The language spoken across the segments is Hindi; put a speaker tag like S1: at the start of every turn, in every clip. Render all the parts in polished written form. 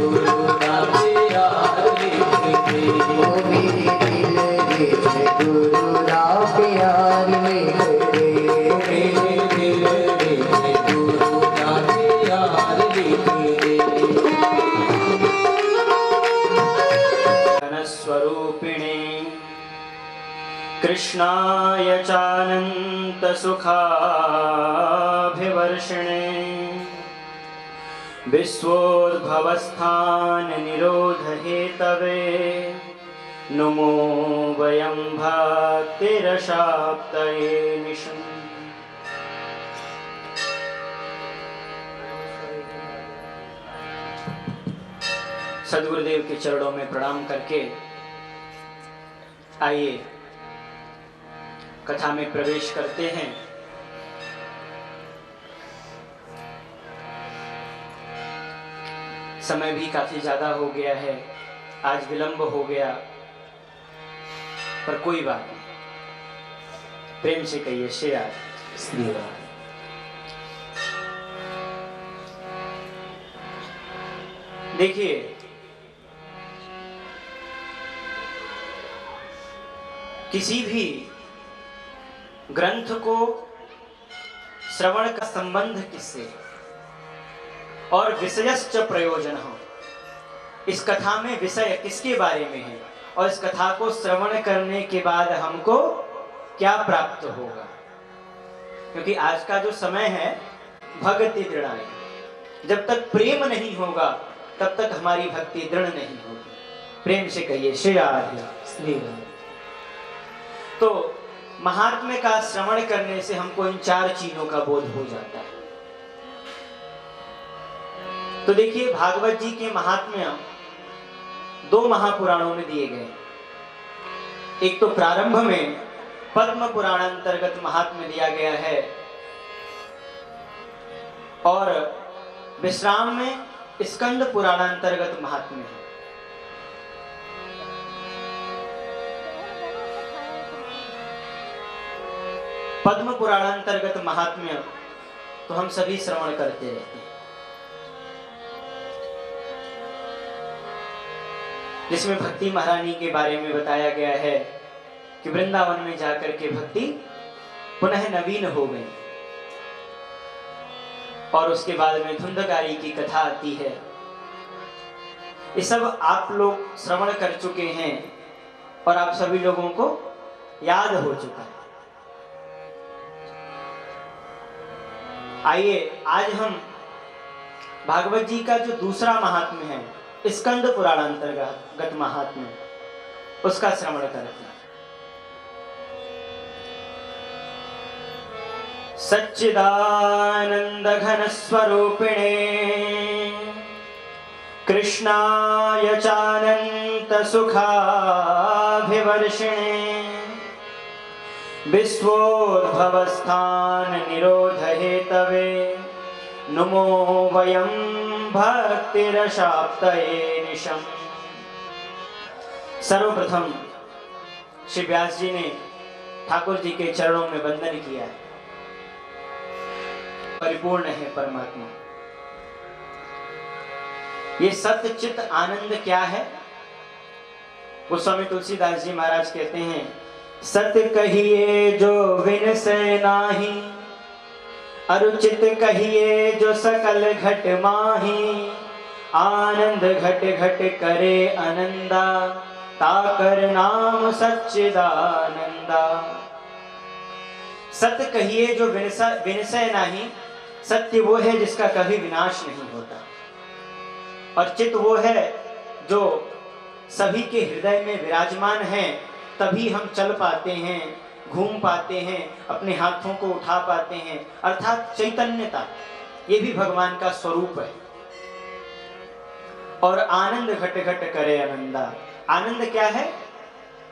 S1: गुरु ना प्यार लिखते, ओ मेरे दिल विच गुरु ना प्यार लिखते, मेरे दिल विच गुरु ना प्यार लिखते।
S2: स्वरूपिणे कृष्णाय चानंत सुखाभिवर्षिणे विश्वोद्भवस्थान निरोध हेतवे नमो वयं भक्तिरशाप्तये निशम्। सद्गुरुदेव के चरणों में प्रणाम करके आइए कथा में प्रवेश करते हैं। समय भी काफी ज्यादा हो गया है, आज विलंब हो गया, पर कोई बात नहीं, प्रेम से कहिए श्री राम। देखिए, किसी भी ग्रंथ को श्रवण का संबंध किससे और विषयश्च प्रयोजन हो, इस कथा में विषय किसके बारे में है और इस कथा को श्रवण करने के बाद हमको क्या प्राप्त होगा। क्योंकि आज का जो समय है भक्ति दृढ़, जब तक प्रेम नहीं होगा तब तक हमारी भक्ति दृढ़ नहीं होगी। प्रेम से कहिए श्री राम। तो महात्म्य का श्रवण करने से हमको इन चार चीजों का बोध हो जाता है। तो देखिए, भागवत जी के महात्म्य दो महापुराणों में दिए गए। एक तो प्रारंभ में पद्म पुराण अंतर्गत महात्म्य दिया गया है और विश्राम में स्कंद पुराण अंतर्गत महात्म्य है। पद्म पुराण अंतर्गत महात्म्य तो हम सभी श्रवण करते रहते हैं, जिसमें भक्ति महारानी के बारे में बताया गया है कि वृंदावन में जाकर के भक्ति पुनः नवीन हो गई। और उसके बाद में धुंधकारी की कथा आती है। ये सब आप लोग श्रवण कर चुके हैं और आप सभी लोगों को याद हो चुका है। आइए आज हम भागवत जी का जो दूसरा महात्म्य है, स्कंद पुराण अंतर्गत महात्म्य, उसका श्रवण करते हैं। सच्चिदानंद घन स्वरूपिणे कृष्णाय चानंत सुखाभिवर्षिणे विश्वोद्भवस्थान निरोध हेतवे नमो वयं भक्तिरशाप्तये निशम्। सर्वप्रथम श्री व्यास जी ने ठाकुर जी के चरणों में वंदन किया है। परिपूर्ण है परमात्मा। ये सत्य चित्त आनंद क्या है? गोस्वामी तुलसीदास जी महाराज कहते हैं, सत्य कहिए जो विनसै नाही, अरुचित कहिए जो सकल घट माही, आनंद घट घट करे आनंदा, ताकर नाम सच्चिदानंदा। सत्य कहिए जो विनसै नाही, सत्य वो है जिसका कभी विनाश नहीं होता, और चित्त वो है जो सभी के हृदय में विराजमान है। तभी हम चल पाते हैं, घूम पाते हैं, अपने हाथों को उठा पाते हैं, अर्थात चैतन्यता, ये भी भगवान का स्वरूप है। और आनंद घट घट करे आनंदा। आनंद क्या है?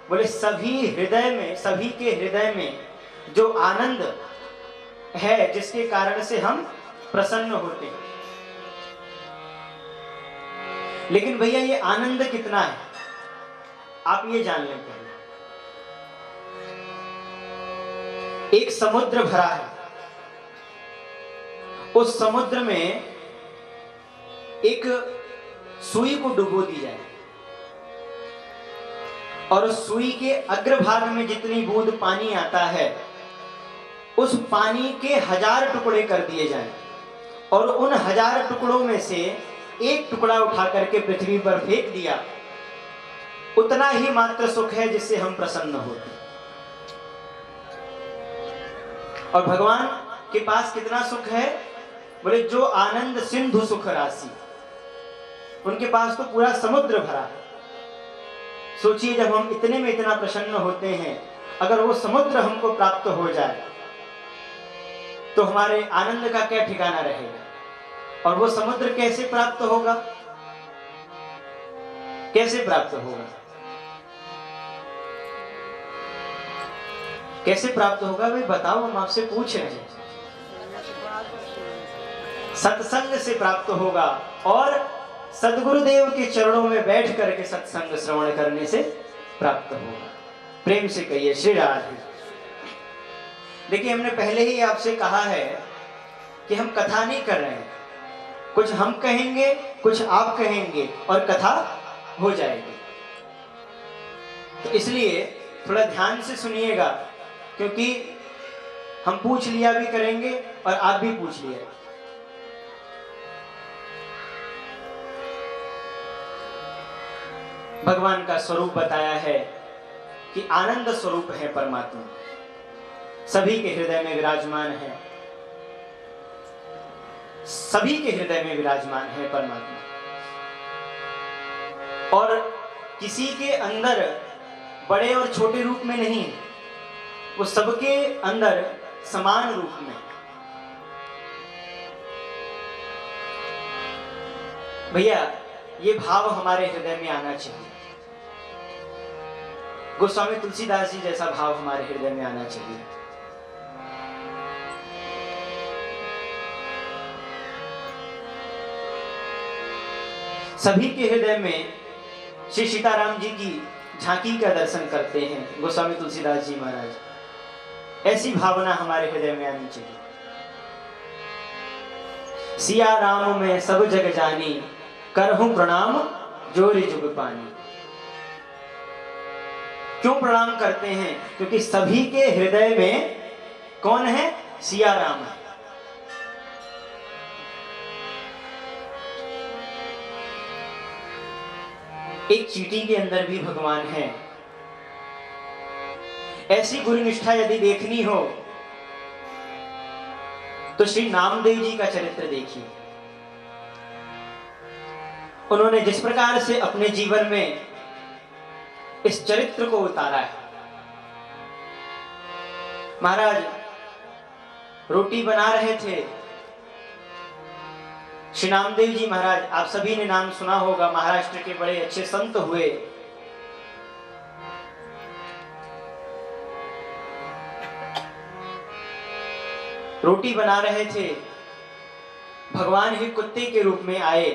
S2: बोले सभी हृदय में, सभी के हृदय में जो आनंद है, जिसके कारण से हम प्रसन्न होते हैं। लेकिन भैया ये आनंद कितना है, आप ये जान लें पहले। एक समुद्र भरा है, उस समुद्र में एक सुई को डुबो दी जाए और उस सुई के अग्रभाग में जितनी बूंद पानी आता है उस पानी के 1000 टुकड़े कर दिए जाएं और उन 1000 टुकड़ों में से एक टुकड़ा उठा करके पृथ्वी पर फेंक दिया, उतना ही मात्र सुख है जिससे हम प्रसन्न होते। और भगवान के पास कितना सुख है? बोले जो आनंद सिंधु सुख राशि, उनके पास तो पूरा समुद्र भरा है। सोचिए जब हम इतने में इतना प्रसन्न होते हैं, अगर वो समुद्र हमको प्राप्त हो जाए तो हमारे आनंद का क्या ठिकाना रहेगा। और वो समुद्र कैसे प्राप्त होगा? कैसे प्राप्त होगा? कैसे प्राप्त होगा भाई बताओ, हम आपसे पूछ रहे हैं। सत्संग से प्राप्त होगा और सद्गुरुदेव के चरणों में बैठ करके सत्संग श्रवण करने से प्राप्त होगा। प्रेम से कहिए श्री राधे। देखिए हमने पहले ही आपसे कहा है कि हम कथा नहीं कर रहे हैं, कुछ हम कहेंगे कुछ आप कहेंगे और कथा हो जाएगी। तो इसलिए थोड़ा ध्यान से सुनिएगा, क्योंकि हम पूछ लिया भी करेंगे और आप भी पूछ लिया। भगवान का स्वरूप बताया है कि आनंद स्वरूप है परमात्मा, सभी के हृदय में विराजमान है, सभी के हृदय में विराजमान है परमात्मा। और किसी के अंदर बड़े और छोटे रूप में नहीं, वो सबके अंदर समान रूप में। भैया ये भाव हमारे हृदय में आना चाहिए, गोस्वामी तुलसीदास जी जैसा भाव हमारे हृदय में आना चाहिए। सभी के हृदय में श्री सीताराम जी की झांकी का दर्शन करते हैं गोस्वामी तुलसीदास जी महाराज। ऐसी भावना हमारे हृदय में आनी चाहिए। सिया राम में सब जग जानी, करहूं प्रणाम जोरी जुग पानी। क्यों प्रणाम करते हैं? क्योंकि सभी के हृदय में कौन है? सिया राम है। एक चींटी के अंदर भी भगवान है। ऐसी गुरु निष्ठा यदि देखनी हो तो श्री नामदेव जी का चरित्र देखिए। उन्होंने जिस प्रकार से अपने जीवन में इस चरित्र को उतारा है। महाराज रोटी बना रहे थे, श्री नामदेव जी महाराज, आप सभी ने नाम सुना होगा, महाराष्ट्र के बड़े अच्छे संत हुए। रोटी बना रहे थे, भगवान ही कुत्ते के रूप में आए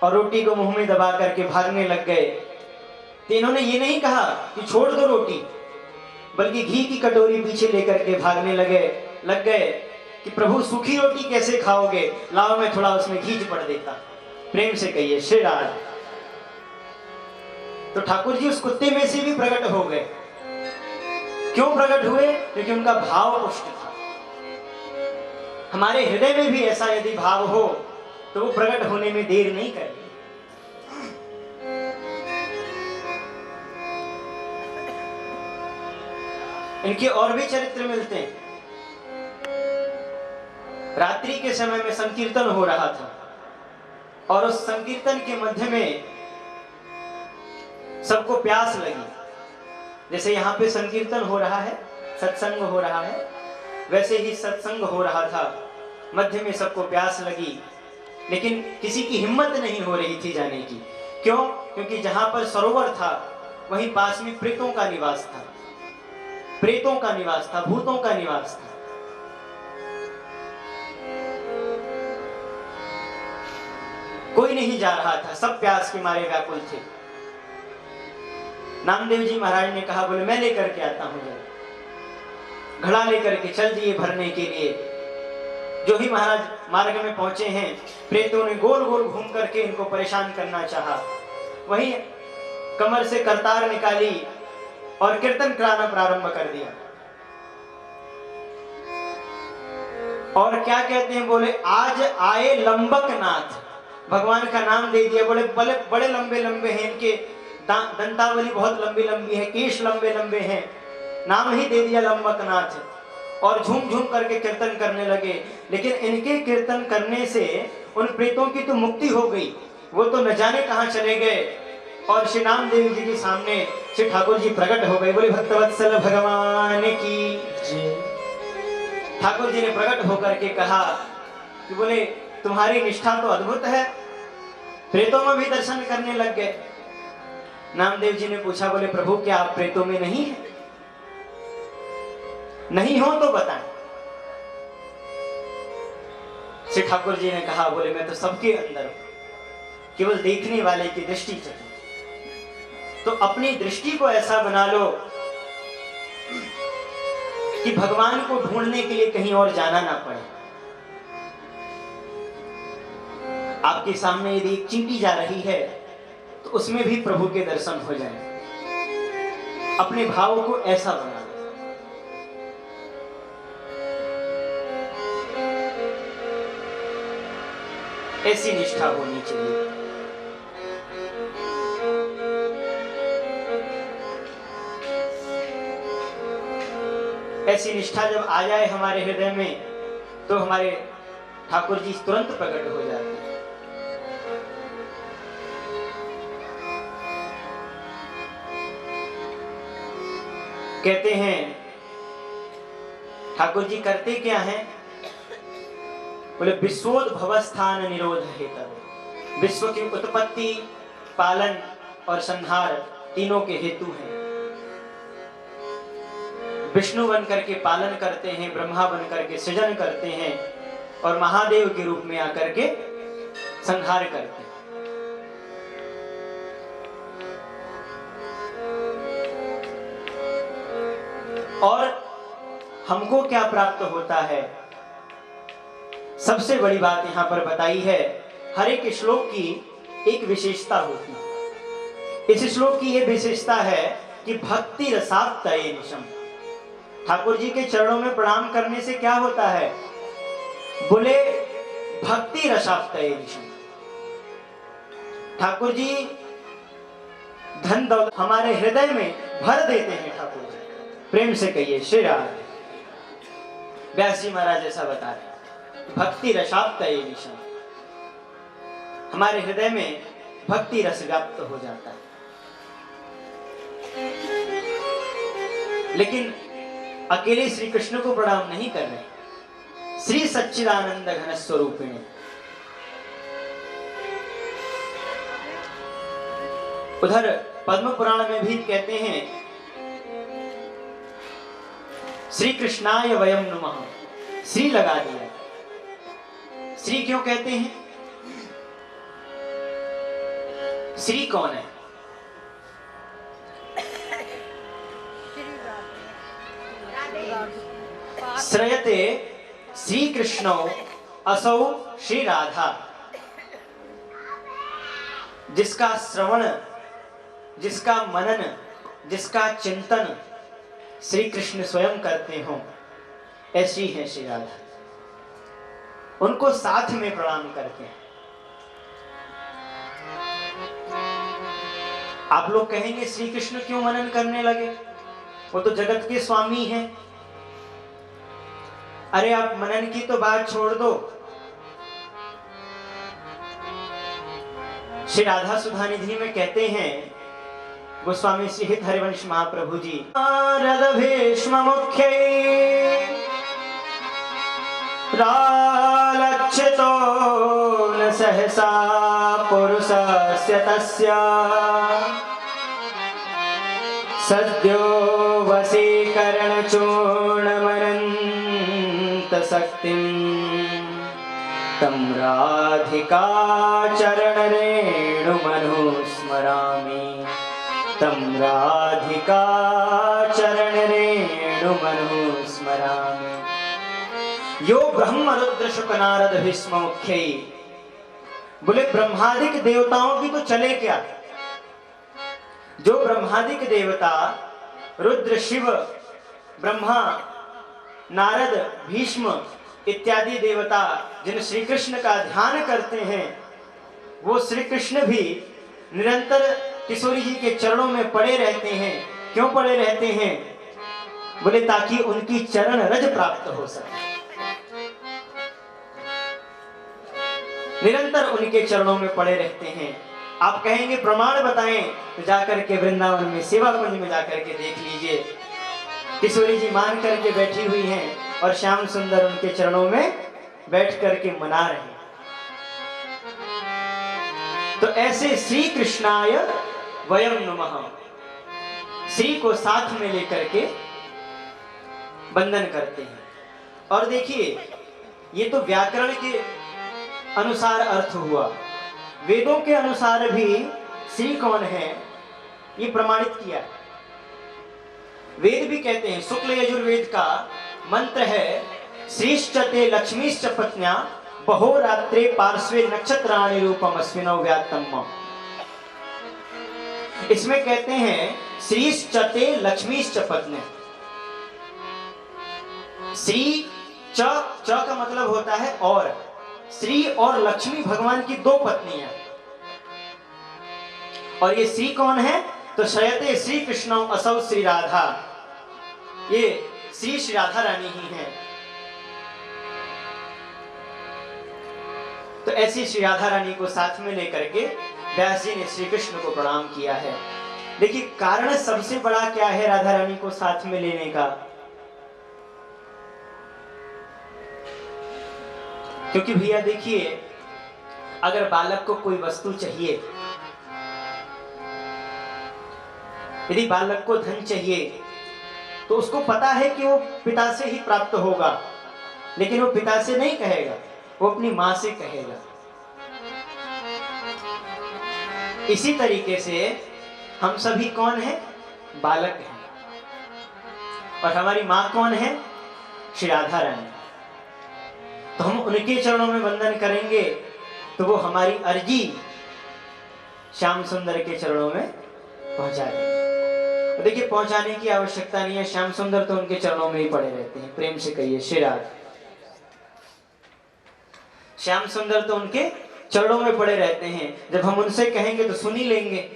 S2: और रोटी को मुंह में दबा करके भागने लग गए। तो इन्होंने ये नहीं कहा कि छोड़ दो रोटी, बल्कि घी की कटोरी पीछे लेकर के भागने लग गए कि प्रभु सूखी रोटी कैसे खाओगे, लाओ मैं थोड़ा उसमें घी चिपड़ देता। प्रेम से कहिए श्री राधे। तो ठाकुर जी उस कुत्ते में से भी प्रकट हो गए। क्यों प्रकट हुए? क्योंकि उनका भाव पुष्ट था। हमारे हृदय में भी ऐसा यदि भाव हो तो वो प्रकट होने में देर नहीं करेगी। इनके और भी चरित्र मिलते हैं। रात्रि के समय में संकीर्तन हो रहा था और उस संकीर्तन के मध्य में सबको प्यास लगी। जैसे यहाँ पे संकीर्तन हो रहा है, सत्संग हो रहा है, वैसे ही सत्संग हो रहा था। मध्य में सबको प्यास लगी, लेकिन किसी की हिम्मत नहीं हो रही थी जाने की। क्यों? क्योंकि जहां पर सरोवर था वहीं पास में प्रेतों का निवास था, प्रेतों का निवास था, भूतों का निवास था। कोई नहीं जा रहा था, सब प्यास के मारे व्याकुल थे। नामदेव जी महाराज ने कहा, बोले मैं लेकर के आता हूं जल। घड़ा लेकर के चल दिए भरने के लिए। जो ही महाराज मार्ग में पहुंचे हैं, प्रेतों ने गोल गोल घूम करके इनको परेशान करना चाहा। वहीं कमर से करतार निकाली और कीर्तन कराना प्रारंभ कर दिया। और क्या कहते हैं, बोले आज आए लंबक नाथ, भगवान का नाम दे दिया। बोले बड़े बड़े लंबे लंबे हैं, इनके दंतावली बहुत लंबी लंबी है, केश लंबे लंबे हैं, नाम ही दे दिया लंबक नाथ। और झूम झूम करके कीर्तन करने लगे। लेकिन इनके कीर्तन करने से उन प्रेतों की तो मुक्ति हो गई, वो तो न जाने कहां चले गए। और श्री नामदेव जी के सामने श्री ठाकुर जी प्रकट हो गए। बोले भक्तवत्सल भगवान की जय। ठाकुर जी ने प्रकट होकर के कहा कि बोले तुम्हारी निष्ठा तो अद्भुत है, प्रेतों में भी दर्शन करने लग गए। नामदेव जी ने पूछा, बोले प्रभु क्या आप प्रेतों में नहीं है? नहीं हो तो बताएं। श्री ठाकुर जी ने कहा, बोले मैं तो सबके अंदर हूं, केवल देखने वाले की दृष्टि चाहिए। तो अपनी दृष्टि को ऐसा बना लो कि भगवान को ढूंढने के लिए कहीं और जाना ना पड़े। आपके सामने यदि एक चींटी जा रही है तो उसमें भी प्रभु के दर्शन हो जाए। अपने भाव को ऐसा बना लो। ऐसी निष्ठा होनी चाहिए। ऐसी निष्ठा जब आ जाए हमारे हृदय में तो हमारे ठाकुर जी तुरंत प्रकट हो जाते हैं। कहते हैं ठाकुर जी करते क्या हैं? बोले विश्वोद्भवस्थान निरोध हेतु, विश्व की उत्पत्ति, पालन और संहार तीनों के हेतु हैं। विष्णु बन करके पालन करते हैं, ब्रह्मा बन करके सृजन करते हैं और महादेव के रूप में आकर के संहार करते हैं। और हमको क्या प्राप्त होता है? सबसे बड़ी बात यहां पर बताई है। हर एक श्लोक की एक विशेषता होती है। इस श्लोक की यह विशेषता है कि भक्ति रसाप्तये निशम। ठाकुर जी के चरणों में प्रणाम करने से क्या होता है? बोले भक्ति रसाप्तये निशम। ठाकुर जी धन दौलत हमारे हृदय में भर देते हैं। ठाकुर जी प्रेम से कहिए श्री राधे। व्यास जी महाराज ऐसा बता रहे, भक्ति रसाप्तये निशम। हमारे हृदय में भक्ति रस व्याप्त हो जाता है। लेकिन अकेले श्री कृष्ण को प्रणाम नहीं कर रहे, श्री सच्चिदानंद घन स्वरूपिणी। उधर पद्म पुराण में भी कहते हैं श्री कृष्णाय वयम नमः। श्री लगा दिया। श्री क्यों कहते हैं? श्री कौन है? श्रयते श्री कृष्णो असौ श्री राधा। जिसका श्रवण, जिसका मनन, जिसका चिंतन श्री कृष्ण स्वयं करते हो, ऐसी है श्री राधा। उनको साथ में प्रणाम करते हैं। आप लोग कहेंगे श्री कृष्ण क्यों मनन करने लगे? वो तो जगत के स्वामी हैं। अरे आप मनन की तो बात छोड़ दो। श्री राधा सुधानिधि में कहते हैं गोस्वामी श्री हित हरिवंश महाप्रभु जी, नारद भीष्म मुख्य रालक्षितो न सहसा पुरुषस्य तस्य सद्यो वशीकरण चूर्णमनंत शक्तिं तं राधिका चरण रेणु मनुस्मरामि। तं राधिका चरण रेणु मनुस्मरामि। यो ब्रह्म रुद्र शुक नारद भीष्म मुख्य। बोले ब्रह्मादिक देवताओं की तो चले क्या, जो ब्रह्मादिक देवता रुद्र, शिव, ब्रह्मा, नारद, भीष्म इत्यादि देवता जिन श्री कृष्ण का ध्यान करते हैं, वो श्री कृष्ण भी निरंतर किशोरी जी के चरणों में पड़े रहते हैं। क्यों पड़े रहते हैं? बोले ताकि उनकी चरण रज प्राप्त हो सके। निरंतर उनके चरणों में पड़े रहते हैं। आप कहेंगे प्रमाण बताएं, तो जाकर के वृंदावन में सेवा कुंज में जाकर के देख लीजिए। किशोरी जी मान करके बैठी हुई हैं और श्याम सुंदर उनके चरणों में बैठ करके मना रहे हैं। तो ऐसे श्री कृष्णाय वयम नमः, श्री को साथ में लेकर के वंदन करते हैं। और देखिए, ये तो व्याकरण के अनुसार अर्थ हुआ, वेदों के अनुसार भी श्री कौन है ये प्रमाणित किया। वेद भी कहते हैं, शुक्ल यजुर्वेद का मंत्र है, श्रीश्च ते लक्ष्मीश्च पत्न्या बहो रात्रे पार्श्वे नक्षत्राणि रूपम अस्मिनो व्यात्तम। इसमें कहते हैं श्रीश्च ते लक्ष्मीश्च पत्न्या। श्री च का मतलब होता है और, श्री और लक्ष्मी भगवान की दो पत्नियां। और ये श्री कौन है? तो शयते श्री कृष्ण असौ श्री राधा, ये श्री राधा रानी ही है। तो ऐसी श्री राधा रानी को साथ में लेकर के व्यास जी ने श्री कृष्ण को प्रणाम किया है। देखिए, कारण सबसे बड़ा क्या है राधा रानी को साथ में लेने का? क्योंकि भैया देखिए, अगर बालक को कोई वस्तु चाहिए, यदि बालक को धन चाहिए, तो उसको पता है कि वो पिता से ही प्राप्त होगा, लेकिन वो पिता से नहीं कहेगा, वो अपनी मां से कहेगा। इसी तरीके से हम सभी कौन है? बालक हैं। और हमारी मां कौन है? श्री राधा रानी। तो हम उनके चरणों में वंदन करेंगे तो वो हमारी अर्जी श्याम सुंदर के चरणों में पहुंचा देंगे। देखिए, पहुंचाने की आवश्यकता नहीं है, श्याम सुंदर तो उनके चरणों में ही पड़े रहते हैं। प्रेम से कहिए श्री राधा। श्याम सुंदर तो उनके चरणों में पड़े रहते हैं। जब हम उनसे कहेंगे तो सुन ही लेंगे।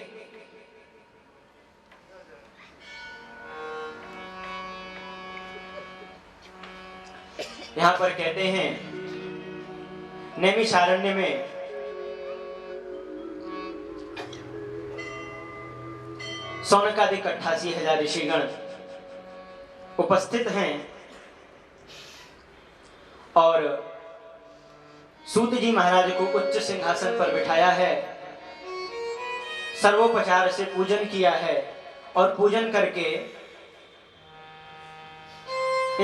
S2: यहां पर कहते हैं, नैमिषारण्य में सौनकादिक 88,000 ऋषिगण उपस्थित हैं और सूत जी महाराज को उच्च सिंहासन पर बिठाया है, सर्वोपचार से पूजन किया है और पूजन करके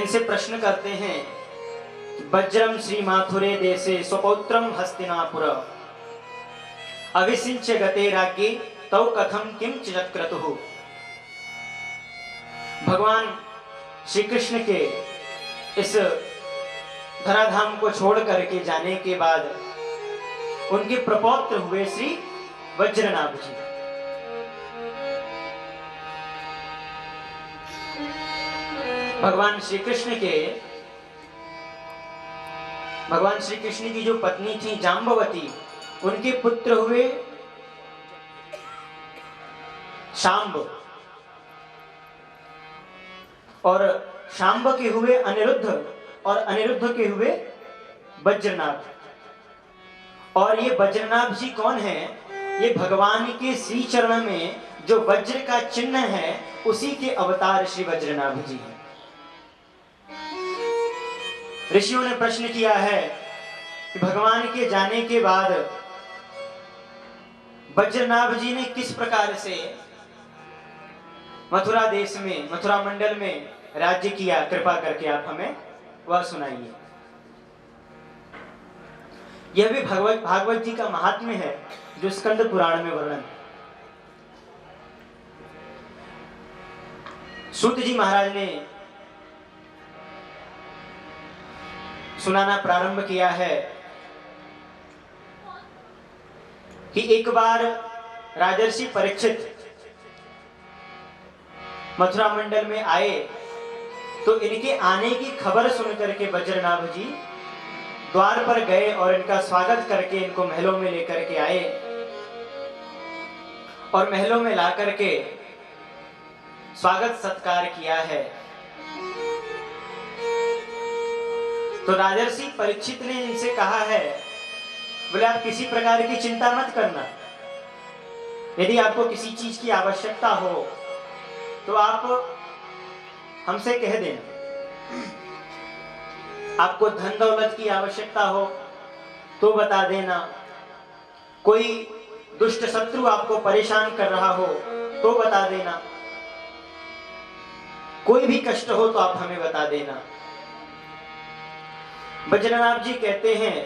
S2: इनसे प्रश्न करते हैं, वज्रम श्री माथुरे देशे स्वपौत्रम हस्तिनापुर अविसिंच गते राज्ञे तौ कथम किम चक्रतुः। भगवान श्री कृष्ण के इस धराधाम को छोड़ करके जाने के बाद उनके प्रपौत्र हुए श्री वज्रनाभ जी। भगवान श्री कृष्ण की जो पत्नी थी जाम्बवती, उनके पुत्र हुए शांब, और शांब के हुए अनिरुद्ध, और अनिरुद्ध के हुए वज्रनाभ। और ये वज्रनाभ जी कौन है? ये भगवान के श्री चरण में जो वज्र का चिन्ह है, उसी के अवतार श्री वज्रनाभ जी हैं। ऋषियों ने प्रश्न किया है कि भगवान के जाने के बाद वज्रनाभ जी ने किस प्रकार से मथुरा देश में, मथुरा मंडल में राज्य किया, कृपा करके आप हमें वह सुनाइए। यह भी भागवत जी का महात्म्य है, जो स्कंद पुराण में वर्णन। सूत जी महाराज ने सुनाना प्रारंभ किया है कि एक बार राजर्षि परीक्षित मथुरा मंडल में आए तो इनके आने की खबर सुनकर के वज्रनाभ जी द्वार पर गए और इनका स्वागत करके इनको महलों में लेकर के आए और महलों में ला करके स्वागत सत्कार किया है। तो राजर्षि परीक्षित ने इनसे कहा है, बोले आप किसी प्रकार की चिंता मत करना, यदि आपको किसी चीज की आवश्यकता हो तो आप हमसे कह देना। आपको धन दौलत की आवश्यकता हो तो बता देना, कोई दुष्ट शत्रु आपको परेशान कर रहा हो तो बता देना, कोई भी कष्ट हो तो आप हमें बता देना। वज्रनाभ जी कहते हैं